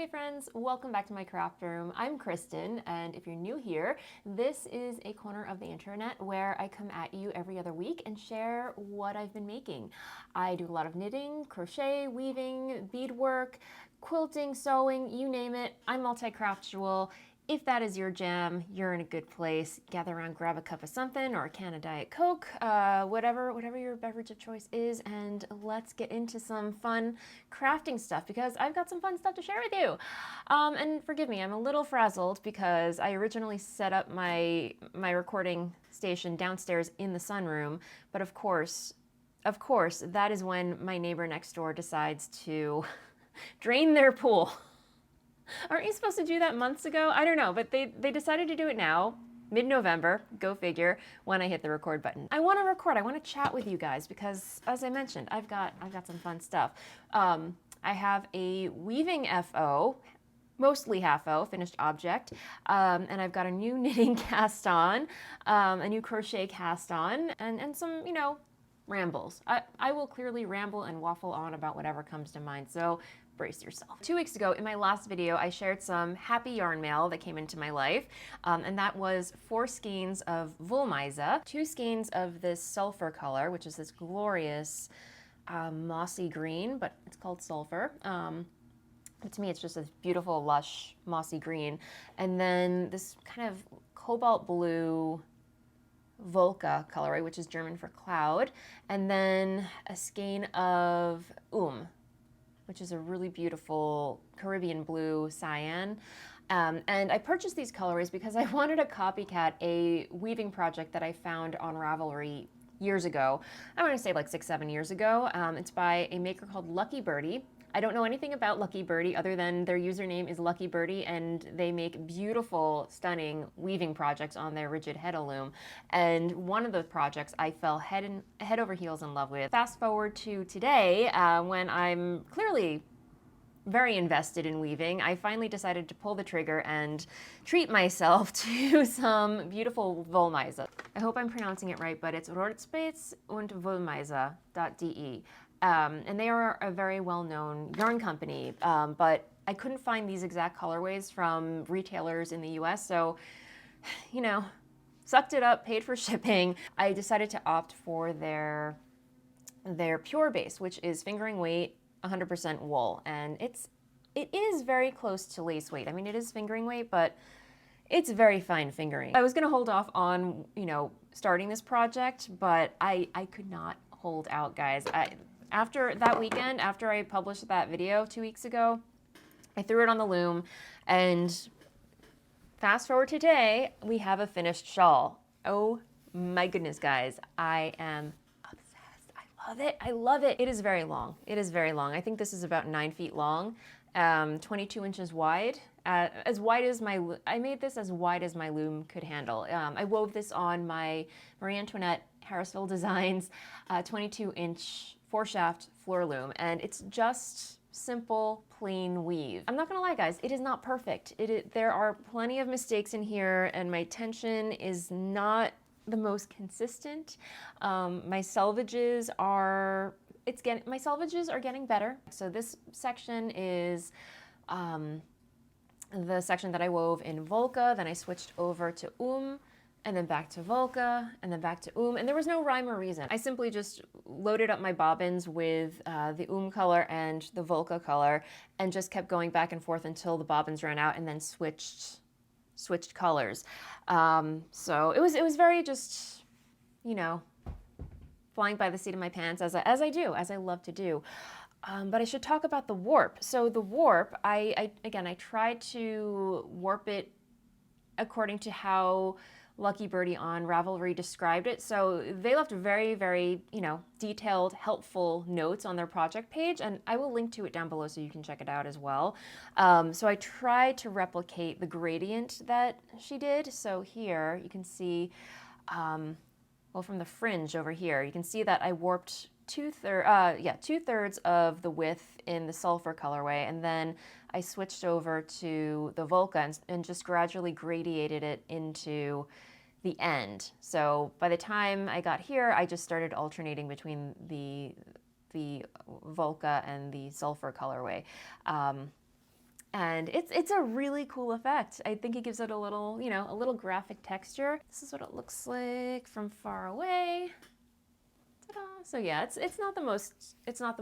Hey friends, welcome back to my craft room. I'm Kristen, and if you're new here, this is a corner of the internet where I come at you every other week and share what I've been making. I do a lot of knitting, crochet, weaving, beadwork, quilting, sewing, you name it. I'm multi-craftual. If that is your jam, you're in a good place. Gather around, grab a cup of something or a can of Diet Coke, whatever your beverage of choice is, and let's get into some fun crafting stuff because I've got some fun stuff to share with you. And forgive me, I'm a little frazzled because I originally set up my recording station downstairs in the sunroom, but of course, that is when my neighbor next door decides to drain their pool. Aren't you supposed to do that months ago? I don't know, but they decided to do it now, mid-November, go figure, when I hit the record button. I want to record, I want to chat with you guys because, as I mentioned, I've got some fun stuff. I have a weaving FO, mostly half-O, finished object, and I've got a new knitting cast-on, a new crochet cast-on, and some, rambles. I will clearly ramble and waffle on about whatever comes to mind, so brace yourself. 2 weeks ago, in my last video, I shared some happy yarn mail that came into my life, and that was 4 skeins of Voolenvine, 2 skeins of this sulfur color, which is this glorious mossy green, but it's called sulfur. But to me, it's just this beautiful, lush, mossy green, and then this kind of cobalt blue Volca colorway, which is German for cloud, and then a skein of which is a really beautiful Caribbean blue cyan. And I purchased these colorways because I wanted to copycat a weaving project that I found on Ravelry years ago. I want to say like 6-7 years ago. It's by a maker called Lucky Birdie. I don't know anything about Lucky Birdie other than their username is Lucky Birdie, and they make beautiful, stunning weaving projects on their rigid head loom. And one of the projects I fell head over heels in love with. Fast forward to today, when I'm clearly very invested in weaving, I finally decided to pull the trigger and treat myself to some beautiful Voolenvine. I hope I'm pronouncing it right, but it's Rohrspatz und Voolenvine.de. And they are a very well-known yarn company, but I couldn't find these exact colorways from retailers in the US, so, sucked it up, paid for shipping. I decided to opt for their pure base, which is fingering weight, 100% wool, and it is very close to lace weight. I mean, it is fingering weight, but it's very fine fingering. I was gonna hold off on, starting this project, but I could not hold out, guys. After that weekend, after I published that video 2 weeks ago, I threw it on the loom, and fast forward today, we have a finished shawl. Oh my goodness, guys, I am obsessed. I love it, I love it. It is very long, it is very long. I think this is about 9 feet long, 22 inches wide. As wide as I made this as wide as my loom could handle. I wove this on my Marie Antoinette Harrisville Designs 22-inch 4-shaft floor loom, and it's just simple, plain weave. I'm not gonna lie, guys, it is not perfect. There are plenty of mistakes in here, and my tension is not the most consistent. My selvages are getting better. So this section is the section that I wove in Volca, then I switched over to and then back to Volca, and then back to and there was no rhyme or reason. I simply just loaded up my bobbins with the color and the Volca color, and just kept going back and forth until the bobbins ran out, and then switched colors. So it was very just, flying by the seat of my pants, as I love to do. But I should talk about the warp. So the warp, I tried to warp it according to how Lucky Birdie on Ravelry described it. So they left very, very, detailed, helpful notes on their project page, and I will link to it down below so you can check it out as well. So I tried to replicate the gradient that she did. So here you can see, from the fringe over here, you can see that I warped two-thirds of the width in the sulfur colorway, and then I switched over to the Volca and just gradually gradiated it into the end. So by the time I got here, I just started alternating between the Volca and the sulfur colorway. And it's a really cool effect. I think it gives it a little, you know, a little graphic texture. This is what it looks like from far away. Ta-da. So yeah, it's not the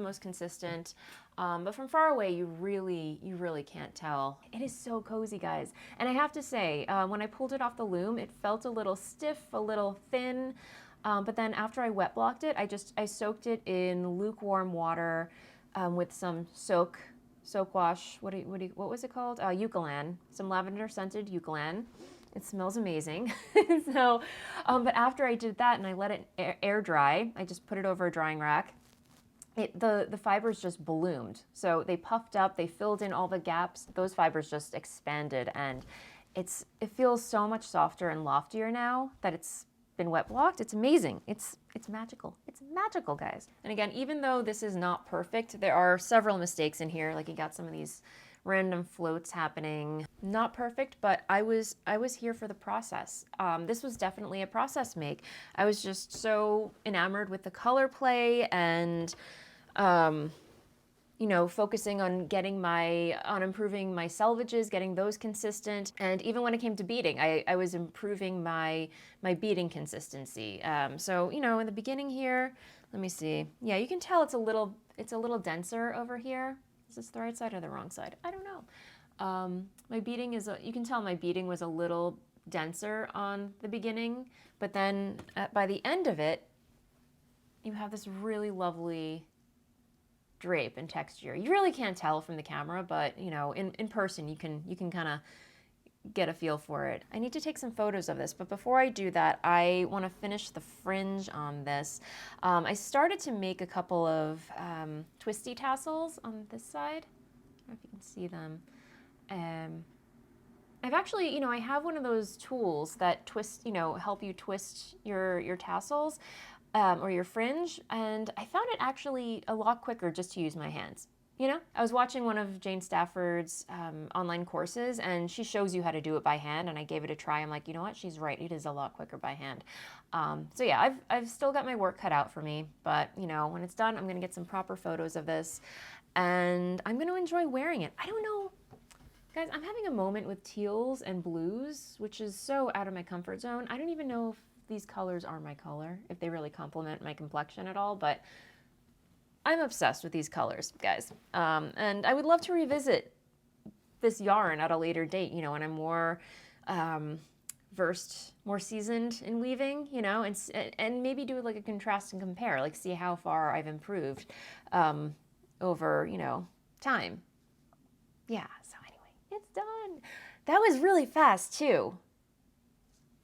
most consistent, but from far away you really can't tell. It is so cozy, guys. And I have to say, when I pulled it off the loom, it felt a little stiff, a little thin. But then after I wet blocked it, I soaked it in lukewarm water with some soak wash. What was it called? Eucalan. Some lavender scented Eucalan. It smells amazing. So, but after I did that and I let it air dry, I just put it over a drying rack. The fibers just bloomed. So they puffed up, they filled in all the gaps. Those fibers just expanded, and it feels so much softer and loftier now that it's been wet blocked. It's amazing. It's magical. It's magical, guys. And again, even though this is not perfect, there are several mistakes in here. Like you got some of these random floats happening. Not perfect, but I was here for the process. This was definitely a process make. I was just so enamored with the color play and you know, focusing on improving my selvages, getting those consistent. And even when it came to beading, I was improving my beading consistency. So, you know, in the beginning here, let me see. Yeah, you can tell it's a little denser over here. Is this the right side or the wrong side? I don't know. My beading you can tell my beading was a little denser on the beginning, but then by the end of it, you have this really lovely drape and texture. You really can't tell from the camera, but you know, in person you can kind of get a feel for it. I need to take some photos of this, but before I do that, I want to finish the fringe on this. I started to make a couple of twisty tassels on this side. I don't know if you can see them. I've actually, you know, I have one of those tools that twist, you know, help you twist your tassels. Or your fringe, and I found it actually a lot quicker just to use my hands. You know, I was watching one of Jane Stafford's online courses, and she shows you how to do it by hand, and I gave it a try. I'm like, you know what, she's right, it is a lot quicker by hand. So yeah, I've still got my work cut out for me, but you know, when it's done, I'm gonna get some proper photos of this, and I'm gonna enjoy wearing it. I don't know, guys, I'm having a moment with teals and blues, which is so out of my comfort zone. I don't even know if these colors are my color, if they really complement my complexion at all, but I'm obsessed with these colors, guys. And I would love to revisit this yarn at a later date, you know, when I'm more versed, more seasoned in weaving, you know, and maybe do like a contrast and compare, like see how far I've improved over, you know, time. Yeah, so anyway, it's done. That was really fast too.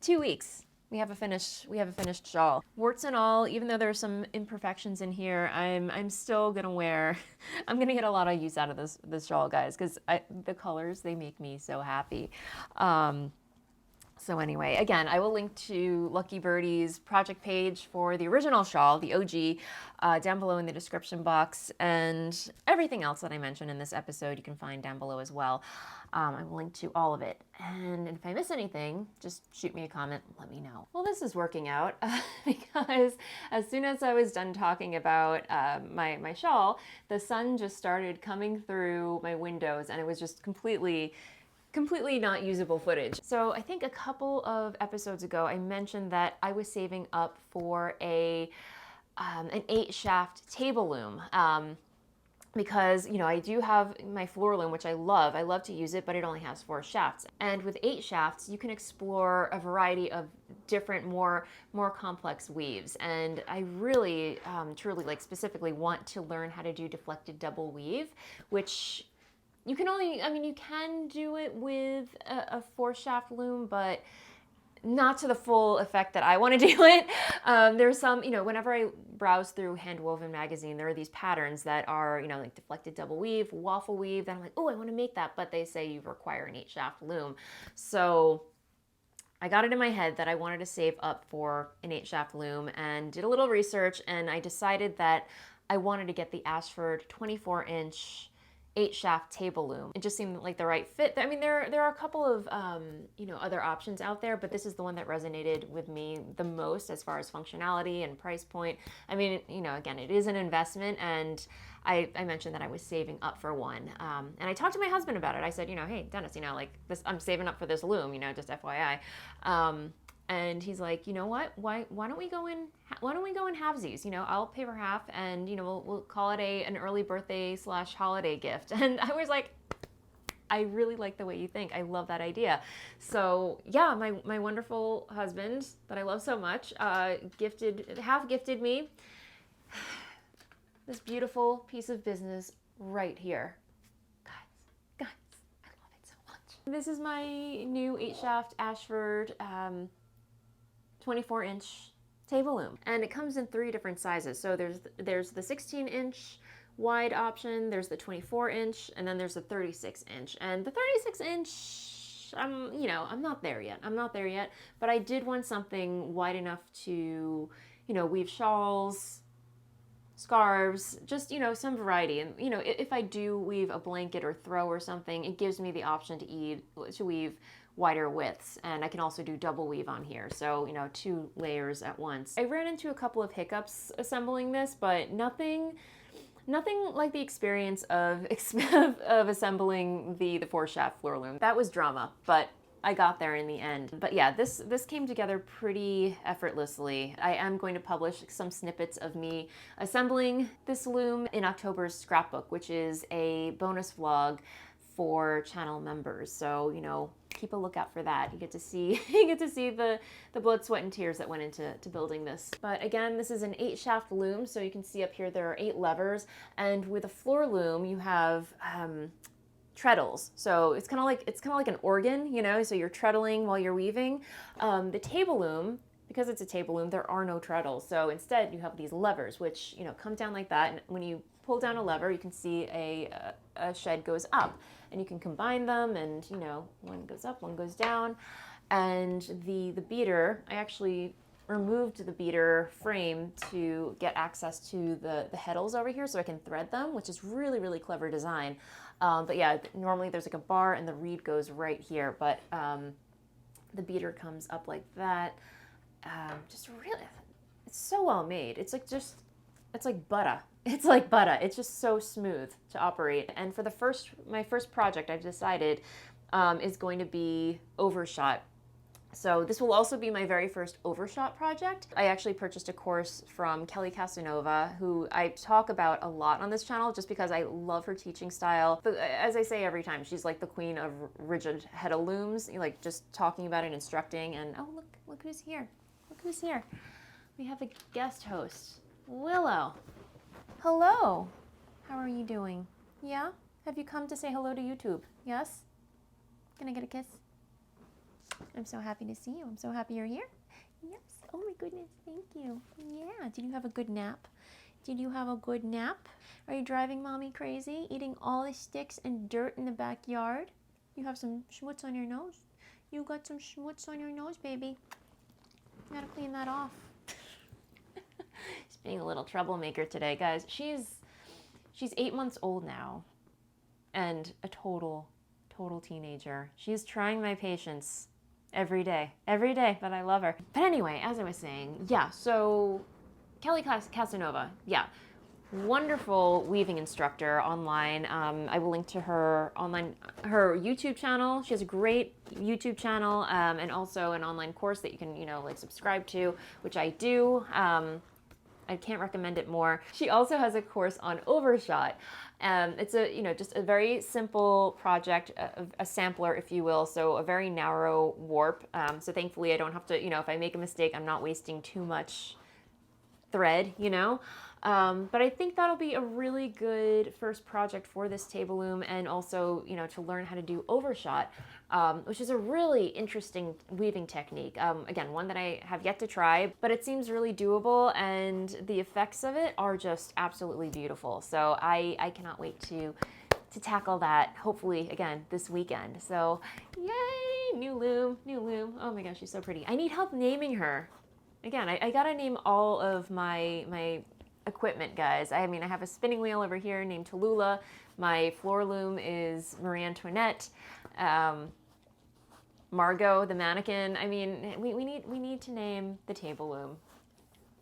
2 weeks. We have a finished shawl. Warts and all, even though there are some imperfections in here, I'm still gonna wear. I'm gonna get a lot of use out of this shawl, guys, because the colors, they make me so happy. So anyway, again, I will link to Lucky Birdie's project page for the original shawl, the OG, down below in the description box, and everything else that I mentioned in this episode you can find down below as well. I will link to all of it. And if I miss anything, just shoot me a comment, let me know. Well, this is working out because as soon as I was done talking about my shawl, the sun just started coming through my windows, and it was just completely not usable footage. So I think a couple of episodes ago, I mentioned that I was saving up for an 8-shaft table loom. Because, you know, I do have my floor loom, which I love to use it, but it only has 4 shafts. And with 8 shafts, you can explore a variety of different, more complex weaves. And I really, truly, like specifically want to learn how to do deflected double weave, which you can only, I mean, you can do it with a 4-shaft loom, but not to the full effect that I want to do it. There's some, you know, whenever I browse through Handwoven magazine, there are these patterns that are, you know, like deflected double weave, waffle weave, that I'm like, oh, I want to make that, but they say you require an 8-shaft loom. So I got it in my head that I wanted to save up for an 8-shaft loom and did a little research, and I decided that I wanted to get the Ashford 24-inch 8-shaft table loom. It just seemed like the right fit. I mean, there are a couple of you know, other options out there, but this is the one that resonated with me the most as far as functionality and price point. I mean, you know, again, it is an investment, and I mentioned that I was saving up for one. And I talked to my husband about it. I said, hey, Dennis, like this, I'm saving up for this loom, just FYI. And he's like, you know what? Why don't we go in halvesies? I'll pay for half, and we'll call it an early birthday / holiday gift. And I was like, I really like the way you think. I love that idea. So yeah, my wonderful husband that I love so much gifted me this beautiful piece of business right here. Guys, I love it so much. This is my new 8-shaft Ashford 24-inch table loom, and it comes in 3 different sizes. So there's the 16-inch wide option, there's the 24-inch, and then there's the 36-inch. And the 36-inch, I'm not there yet. But I did want something wide enough to, weave shawls, scarves, just, some variety. And, if I do weave a blanket or throw or something, it gives me the option to weave wider widths, and I can also do double weave on here, so 2 layers at once. I ran into a couple of hiccups assembling this, but nothing like the experience of assembling the 4-shaft floor loom. That was drama, but I got there in the end. But yeah, this came together pretty effortlessly. I am going to publish some snippets of me assembling this loom in October's scrapbook, which is a bonus vlog for channel members. So, keep a lookout for that. You get to see the blood, sweat, and tears that went into building this. But again, this is an 8-shaft loom, so you can see up here there are 8 levers, and with a floor loom you have treadles. So it's kind of like an organ, so you're treadling while you're weaving. The table loom, because it's a table loom, there are no treadles. So instead you have these levers, which come down like that, and when you pull down a lever, you can see a shed goes up, and you can combine them, and one goes up, one goes down. And the beater, I actually removed the beater frame to get access to the heddles over here so I can thread them, which is really, really clever design. But yeah, normally there's like a bar and the reed goes right here, but the beater comes up like that. Just really, it's so well made. It's like butter. It's like butter. It's just so smooth to operate. And for my first project, I've decided is going to be overshot. So this will also be my very first overshot project. I actually purchased a course from Kelly Casanova, who I talk about a lot on this channel just because I love her teaching style. But as I say every time, she's like the queen of rigid heddle looms, like just talking about it, instructing. And oh, look who's here. Look who's here. We have a guest host, Willow. Hello. How are you doing? Yeah? Have you come to say hello to YouTube? Yes? Can I get a kiss? I'm so happy to see you. I'm so happy you're here. Yes. Oh my goodness. Thank you. Yeah. Did you have a good nap? Did you have a good nap? Are you driving mommy crazy? Eating all the sticks and dirt in the backyard? You have some schmutz on your nose. You got some schmutz on your nose, baby. You gotta clean that off. She's being a little troublemaker today, guys. She's 8 months old now, and a total teenager. She's trying my patience every day, but I love her. But anyway, as I was saying, yeah, so Kelly Casanova, yeah, wonderful weaving instructor online. I will link to her YouTube channel. She has a great YouTube channel, and also an online course that you can, like subscribe to, which I do. I can't recommend it more. She also has a course on overshot. It's just a very simple project, a sampler, if you will, so a very narrow warp. So thankfully I don't have to, if I make a mistake, I'm not wasting too much thread, But I think that'll be a really good first project for this table loom, and also, to learn how to do overshot, which is a really interesting weaving technique. Again, one that I have yet to try, but it seems really doable, and the effects of it are just absolutely beautiful. So I cannot wait to tackle that, hopefully, again, this weekend. So, yay, new loom. Oh my gosh, she's so pretty. I need help naming her. Again, I gotta name all of my equipment, guys. I have a spinning wheel over here named Tallulah. My floor loom is Marie Antoinette. Margot, the mannequin. We need to name the table loom.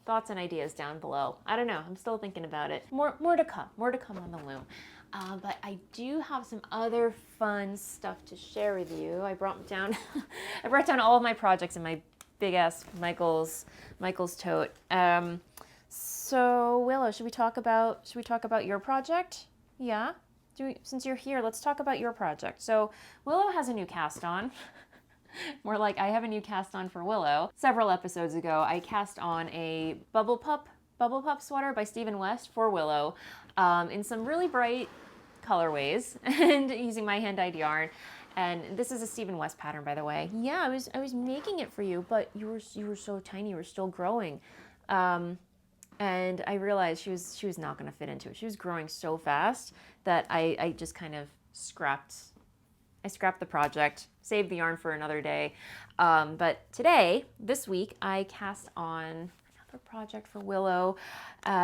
thoughts and ideas down below. I don't know, I'm still thinking about it. More to come on the loom. But I do have some other fun stuff to share with you. I brought down I brought down all of my projects in my big ass Michael's tote. So Willow, should we talk about your project? Yeah. Since you're here, let's talk about your project. So Willow has a new cast-on. More like I have a new cast-on for Willow. Several episodes ago, I cast on a Bubble Pup sweater by Stephen West for Willow in some really bright colorways and using my hand-dyed yarn. And this is a Stephen West pattern, by the way. Yeah, I was making it for you, but you were so tiny, you were still growing. And I realized she was not going to fit into it. She was growing so fast that I just kind of scrapped the project, saved the yarn for another day. But today, this week, I cast on another project for Willow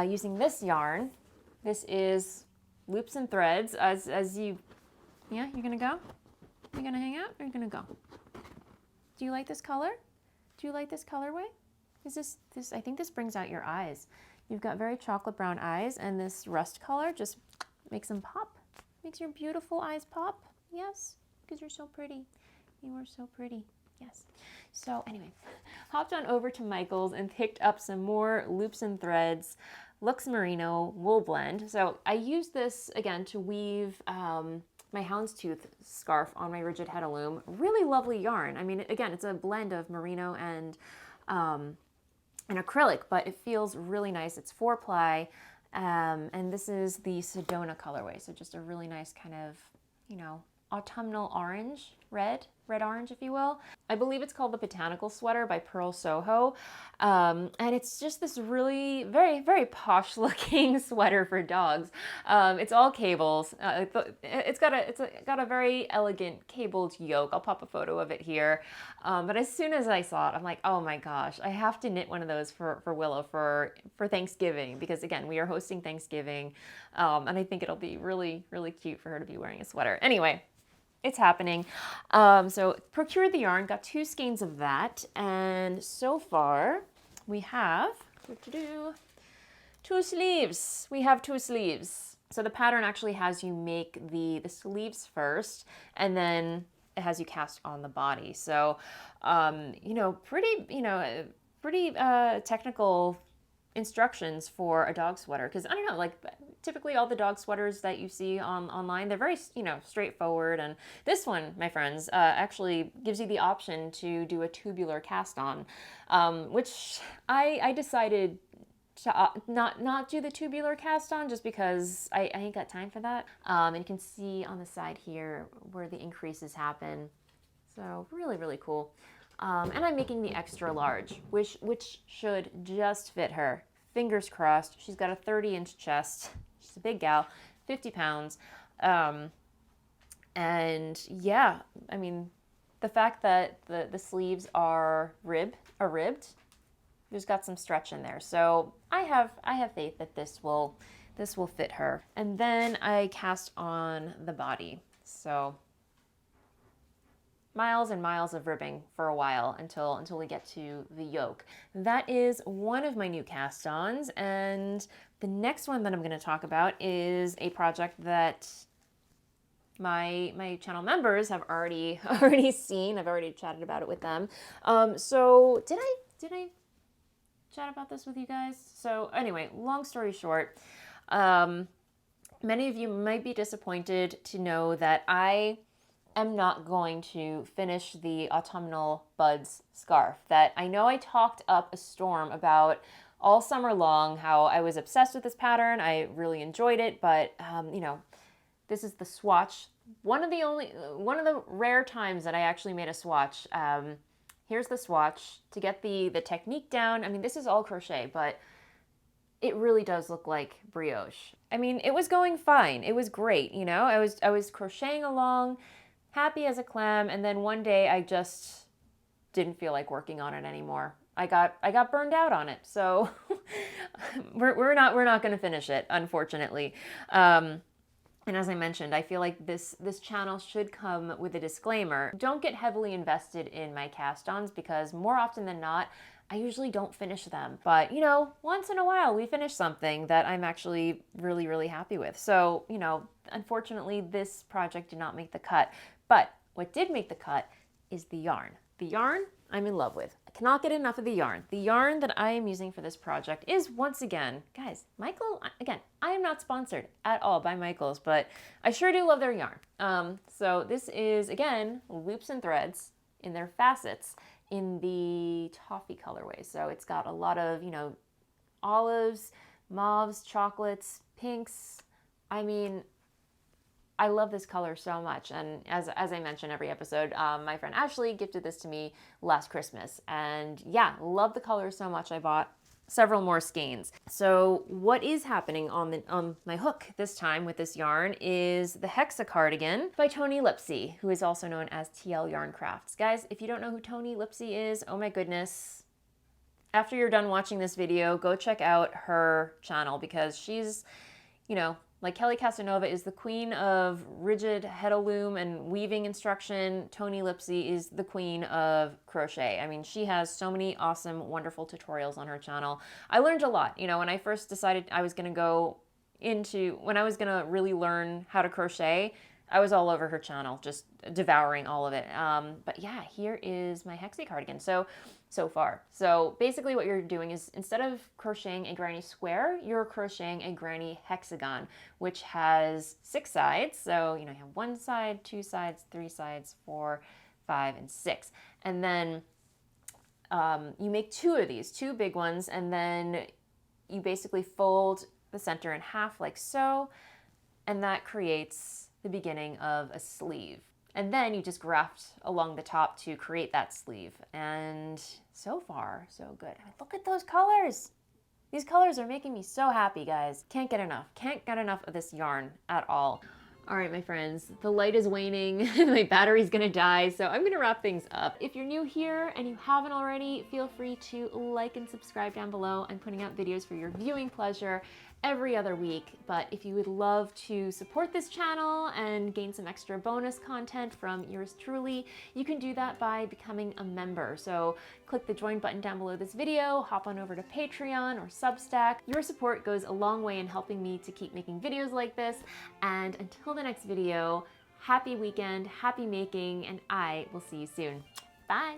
using this yarn. This is Loops and Threads. You're gonna go? You gonna hang out or are you gonna go? Do you like this color? Do you like this colorway? Is this, I think this brings out your eyes. You've got very chocolate brown eyes, and this rust color just makes them pop. Makes your beautiful eyes pop. Yes, because you're so pretty. You are so pretty. Yes. So anyway, hopped on over to Michael's and picked up some more Loops and Threads Luxe Merino wool blend. So I used this again to weave my houndstooth scarf on my rigid head of loom. Really lovely yarn. I mean, again, it's a blend of merino and acrylic, but it feels really nice. It's 4-ply, and this is the Sedona colorway. So just a really nice kind of, autumnal orange, red orange, if you will. I believe it's called the Botanical Sweater by Pearl Soho. And it's just this really very, very posh looking sweater for dogs. It's all cables. It's got a very elegant cabled yoke. I'll pop a photo of it here. But as soon as I saw it, I'm like, oh my gosh, I have to knit one of those for Willow for Thanksgiving, because again, we are hosting Thanksgiving. And I think it'll be really, really cute for her to be wearing a sweater. Anyway, it's happening. So procured the yarn, got 2 skeins of that, and so far we have 2 sleeves. We have 2 sleeves. So the pattern actually has you make the sleeves first, and then it has you cast on the body. So, pretty technical instructions for a dog sweater, because I don't know, like typically all the dog sweaters that you see online, they're very straightforward, and this one, my friends, actually gives you the option to do a tubular cast on, which I decided to not do the tubular cast on just because I ain't got time for that. And you can see on the side here where the increases happen, so really, really cool. And I'm making the extra large, which should just fit her. Fingers crossed. She's got a 30-inch chest. She's a big gal, 50 pounds. And yeah, I mean, the fact that the sleeves are ribbed, there's got some stretch in there. So I have faith that this will fit her. And then I cast on the body. So miles and miles of ribbing for a while until we get to the yoke. That is one of my new cast-ons, and the next one that I'm going to talk about is a project that my channel members have already seen. I've already chatted about it with them. So did I chat about this with you guys? So anyway, long story short, many of you might be disappointed to know that I am not going to finish the autumnal buds scarf that I know I talked up a storm about all summer long, how I was obsessed with this pattern. I really enjoyed it, but this is the swatch. One of the rare times that I actually made a swatch. Here's the swatch to get the technique down. I mean, this is all crochet, but it really does look like brioche. I mean, it was going fine. It was great, I was crocheting along, happy as a clam, and then one day I just didn't feel like working on it anymore. I got burned out on it, so we're not going to finish it, unfortunately. And as I mentioned, I feel like this channel should come with a disclaimer. Don't get heavily invested in my cast-ons, because more often than not, I usually don't finish them, but you know, once in a while we finish something that I'm actually really, really happy with. So, you know, unfortunately this project did not make the cut, but what did make the cut is the yarn. The yarn I'm in love with. I cannot get enough of the yarn. The yarn that I am using for this project is, once again, guys, Michael, again, I am not sponsored at all by Michaels, but I sure do love their yarn. So this is, again, loops and threads in their facets in the toffee colorway. So it's got a lot of, you know, olives, mauves, chocolates, pinks. I mean, I love this color so much. And as I mention every episode, my friend Ashley gifted this to me last Christmas. And yeah, love the color so much. I bought several more skeins. So what is happening on my hook this time with this yarn is the Hexa Cardigan by Toni Lipsey, who is also known as TL Yarn Crafts. Guys, if you don't know who Toni Lipsey is, oh my goodness. After you're done watching this video, go check out her channel because she's, you know, like Kelly Casanova is the queen of rigid head-a-loom and weaving instruction. Toni Lipsey is the queen of crochet. I mean, she has so many awesome, wonderful tutorials on her channel. I learned a lot. You know, when I first decided I was gonna when I was gonna really learn how to crochet, I was all over her channel, just devouring all of it. But yeah, here is my Hexa cardigan. So far. So basically what you're doing is instead of crocheting a granny square, you're crocheting a granny hexagon, which has 6 sides. So, you know, you have 1 side, 2 sides, 3 sides, 4, 5, and 6. And then you make 2 of these, 2 big ones, and then you basically fold the center in half like so, and that creates the beginning of a sleeve. And then you just graft along the top to create that sleeve. And so far, so good. I mean, look at those colors. These colors are making me so happy, guys. Can't get enough. Can't get enough of this yarn at all. All right, my friends, the light is waning and my battery's gonna die, so I'm gonna wrap things up. If you're new here and you haven't already, feel free to like and subscribe down below. I'm putting out videos for your viewing pleasure every other week, but if you would love to support this channel and gain some extra bonus content from yours truly, you can do that by becoming a member. So click the join button down below this video, hop on over to Patreon or Substack. Your support goes a long way in helping me to keep making videos like this. And until the next video, happy weekend, happy making, and I will see you soon. Bye.